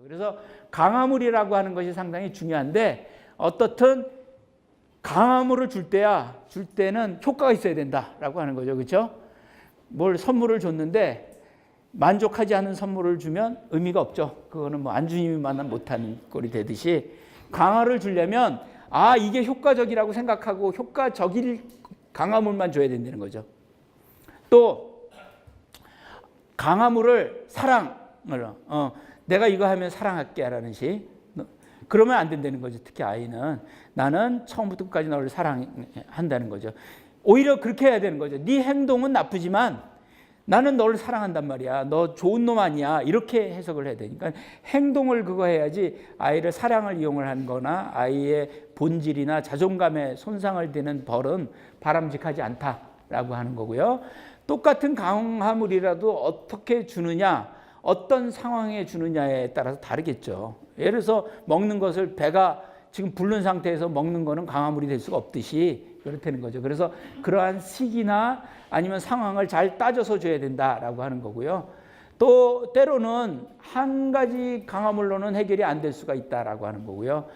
그래서 강화물이라고 하는 것이 상당히 중요한데 어떻든 강화물을 줄 때는 효과가 있어야 된다라고 하는 거죠. 그렇죠? 뭘 선물을 줬는데 만족하지 않은 선물을 주면 의미가 없죠. 그거는 뭐 안주님만 못하는 꼴이 되듯이 강화를 주려면 이게 효과적이라고 생각하고 효과적일 강화물만 줘야 된다는 거죠. 또 강화물을 사랑을 내가 이거 하면 사랑할게 라는 식 그러면 안 된다는 거죠. 특히 아이는 나는 처음부터 끝까지 너를 사랑한다는 거죠. 오히려 그렇게 해야 되는 거죠. 네 행동은 나쁘지만 나는 너를 사랑한단 말이야. 너 좋은 놈 아니야. 이렇게 해석을 해야 되니까 행동을 그거 해야지 아이를 사랑을 이용을 한 거나 아이의 본질이나 자존감에 손상을 되는 벌은 바람직하지 않다라고 하는 거고요. 똑같은 강화물이라도 어떻게 주느냐, 어떤 상황에 주느냐에 따라서 다르겠죠. 예를 들어서 먹는 것을 배가 지금 부른 상태에서 먹는 거는 강화물이 될 수가 없듯이 그렇다는 거죠. 그래서 그러한 시기나 아니면 상황을 잘 따져서 줘야 된다라고 하는 거고요. 또 때로는 한 가지 강화물로는 해결이 안 될 수가 있다라고 하는 거고요.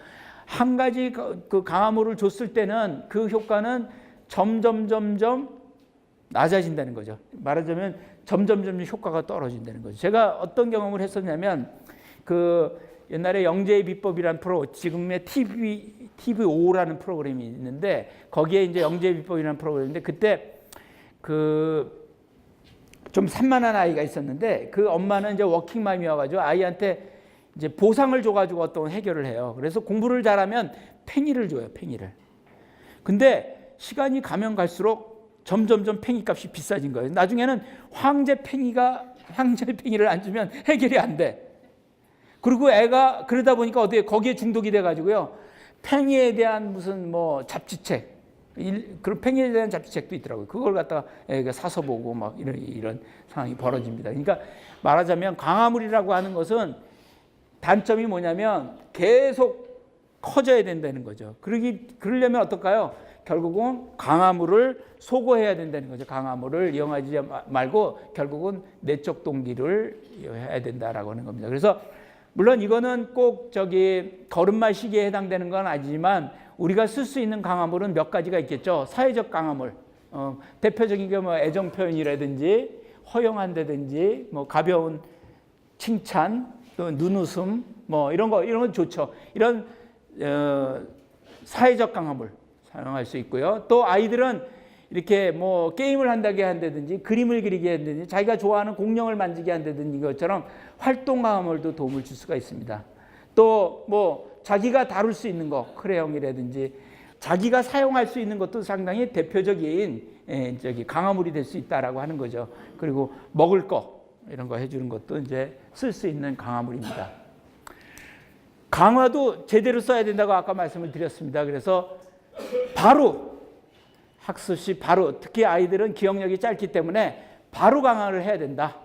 한 가지 그 강화물을 줬을 때는 그 효과는 점점 낮아진다는 거죠. 말하자면 점점 효과가 떨어진다는 거죠. 제가 어떤 경험을 했었냐면 그 옛날에 영재의 비법이라는 지금의 TV5라는 프로그램이 있는데 거기에 이제 영재의 비법이라는 프로그램인데 그때 그 좀 산만한 아이가 있었는데 그 엄마는 이제 워킹맘이어가지고 아이한테 이제 보상을 줘가지고 어떤 해결을 해요. 그래서 공부를 잘하면 팽이를 줘요, 팽이를. 근데 시간이 가면 갈수록 점점 팽이값이 비싸진 거예요. 나중에는 황제 팽이를 안 주면 해결이 안 돼. 그리고 애가 그러다 보니까 거기에 중독이 돼가지고요. 팽이에 대한 무슨 뭐 잡지책, 그런 팽이에 대한 잡지책도 있더라고요. 그걸 갖다가 애가 사서 보고 막 이런 상황이 벌어집니다. 그러니까 말하자면 강화물이라고 하는 것은 단점이 뭐냐면 계속 커져야 된다는 거죠. 그러려면 어떨까요? 결국은 강화물을 소거해야 된다는 거죠. 강화물을 이용하지 말고 결국은 내적 동기를 해야 된다라고 하는 겁니다. 그래서 물론 이거는 꼭 걸음마 시기에 해당되는 건 아니지만 우리가 쓸 수 있는 강화물은 몇 가지가 있겠죠. 사회적 강화물, 대표적인 게 뭐 애정 표현이라든지 허용한다든지 뭐 가벼운 칭찬, 또 눈웃음, 뭐 이런 거 좋죠. 이런 사회적 강화물 사용할 수 있고요. 또 아이들은 이렇게 뭐 게임을 한다든지 그림을 그리게 한다든지 자기가 좋아하는 공룡을 만지게 한다든지 이것처럼 활동 강화물도 도움을 줄 수가 있습니다. 또 뭐 자기가 다룰 수 있는 거 크레용이라든지 자기가 사용할 수 있는 것도 상당히 대표적인 강화물이 될 수 있다라고 하는 거죠. 그리고 먹을 거 이런 거 해주는 것도 이제 쓸 수 있는 강화물입니다. 강화도 제대로 써야 된다고 아까 말씀을 드렸습니다. 그래서 바로 학습 시 바로 특히 아이들은 기억력이 짧기 때문에 바로 강화를 해야 된다.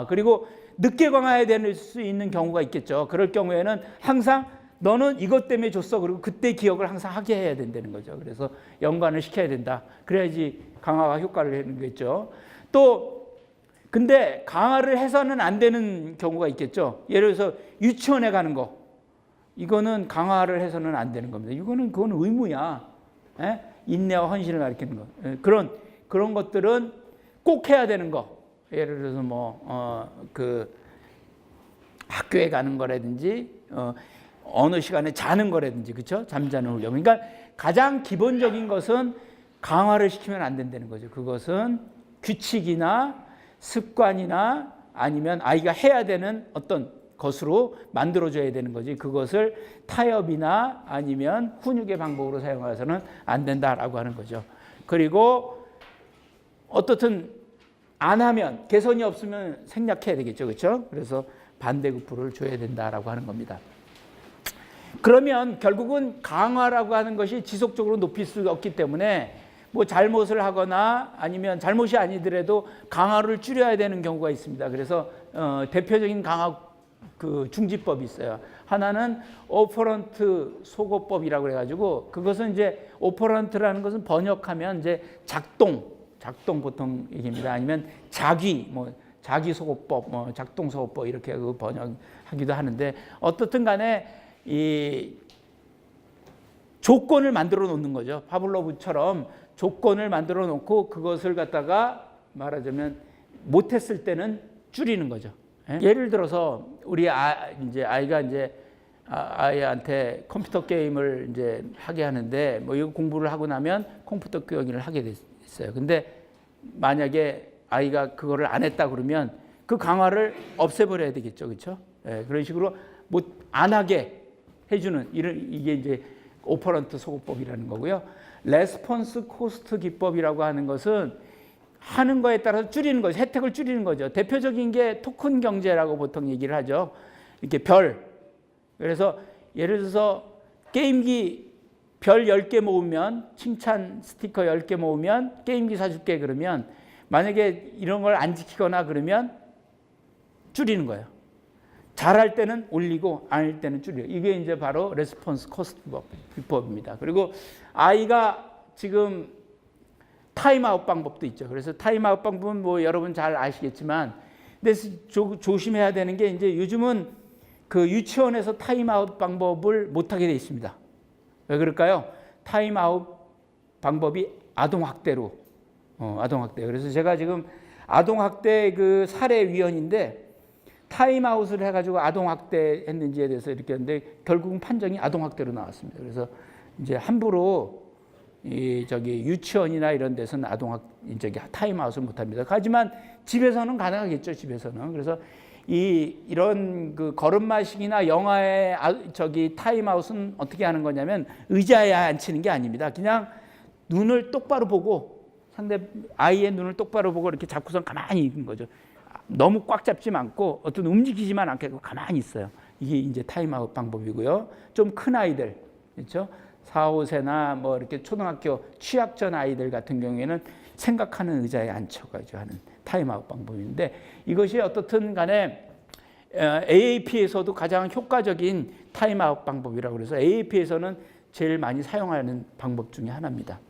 그리고 늦게 강화해야 될 수 있는 경우가 있겠죠. 그럴 경우에는 항상 너는 이것 때문에 줬어. 그리고 그때 기억을 항상 하게 해야 된다는 거죠. 그래서 연관을 시켜야 된다. 그래야지 강화가 효과를 내는 거겠죠. 또 근데 강화를 해서는 안 되는 경우가 있겠죠. 예를 들어서 유치원에 가는 거. 이거는 강화를 해서는 안 되는 겁니다. 그건 의무야. 인내와 헌신을 가리키는 거. 그런 것들은 꼭 해야 되는 거. 예를 들어서 학교에 가는 거라든지 어느 시간에 자는 거라든지 그렇죠? 잠자는 훈련. 그러니까 가장 기본적인 것은 강화를 시키면 안 된다는 거죠. 그것은 규칙이나 습관이나 아니면 아이가 해야 되는 어떤 것으로 만들어줘야 되는 거지. 그것을 타협이나 아니면 훈육의 방법으로 사용해서는 안 된다라고 하는 거죠. 그리고 어떻든 안 하면 개선이 없으면 생략해야 되겠죠. 그렇죠? 그래서 반대급부를 줘야 된다라고 하는 겁니다. 그러면 결국은 강화라고 하는 것이 지속적으로 높일 수 없기 때문에 뭐 잘못을 하거나 아니면 잘못이 아니더라도 강화를 줄여야 되는 경우가 있습니다. 그래서 대표적인 강화 중지법이 있어요. 하나는 오퍼런트 소거법이라고 해가지고 그것은 이제 오퍼런트라는 것은 번역하면 이제 작동 보통 얘기입니다. 아니면 자기소거법, 뭐 작동소거법 이렇게 그 번역하기도 하는데 어떻든 간에 이 조건을 만들어 놓는 거죠. 파블로브처럼 조건을 만들어 놓고 그것을 갖다가 말하자면 못했을 때는 줄이는 거죠. 예를 들어서 우리 아이가 이제 아이한테 컴퓨터 게임을 이제 하게 하는데 뭐 이거 공부를 하고 나면 컴퓨터 게임을 하게 됐어요. 근데 만약에 아이가 그거를 안 했다 그러면 그 강화를 없애버려야 되겠죠, 그렇죠? 그런 식으로 뭐 안 하게 해주는 이게 이제 오퍼런트 소거법이라는 거고요. 레스폰스 코스트 기법이라고 하는 것은 하는 거에 따라서 줄이는 거죠. 혜택을 줄이는 거죠. 대표적인 게 토큰 경제라고 보통 얘기를 하죠. 이렇게 별. 그래서 예를 들어서 게임기 별 10개 모으면 칭찬 스티커 10개 모으면 게임기 사줄게 그러면 만약에 이런 걸 안 지키거나 그러면 줄이는 거예요. 잘할 때는 올리고 안 할 때는 줄여요. 이게 이제 바로 레스폰스 코스트 비법입니다. 그리고 아이가 지금 타임아웃 방법도 있죠. 그래서 타임아웃 방법은 뭐 여러분 잘 아시겠지만 근데 조심해야 되는 게 이제 요즘은 그 유치원에서 타임아웃 방법을 못하게 돼 있습니다. 왜 그럴까요? 타임아웃 방법이 아동학대로 아동학대. 그래서 제가 지금 아동학대 그 사례위원인데 타임아웃을 해가지고 아동학대 했는지에 대해서 이렇게 했는데 결국은 판정이 아동학대로 나왔습니다. 그래서 이제 함부로 유치원이나 이런 데서는 타임아웃을 못합니다. 하지만 집에서는 가능하겠죠. 집에서는. 그래서 이런 그 걸음마식이나 영화의 타임아웃은 어떻게 하는 거냐면 의자에 앉히는 게 아닙니다. 그냥 눈을 똑바로 보고 아이의 눈을 똑바로 보고 이렇게 잡고선 가만히 있는 거죠. 너무 꽉 잡지 않고 어떤 움직이지만 않게 가만히 있어요. 이게 이제 타임아웃 방법이고요. 좀 큰 아이들, 그렇죠? 4, 5세나 뭐 이렇게 초등학교 취학전 아이들 같은 경우에는 생각하는 의자에 앉혀가지고 하는 타임아웃 방법인데 이것이 어떻든 간에 AAP에서도 가장 효과적인 타임아웃 방법이라고 그래서 AAP에서는 제일 많이 사용하는 방법 중에 하나입니다.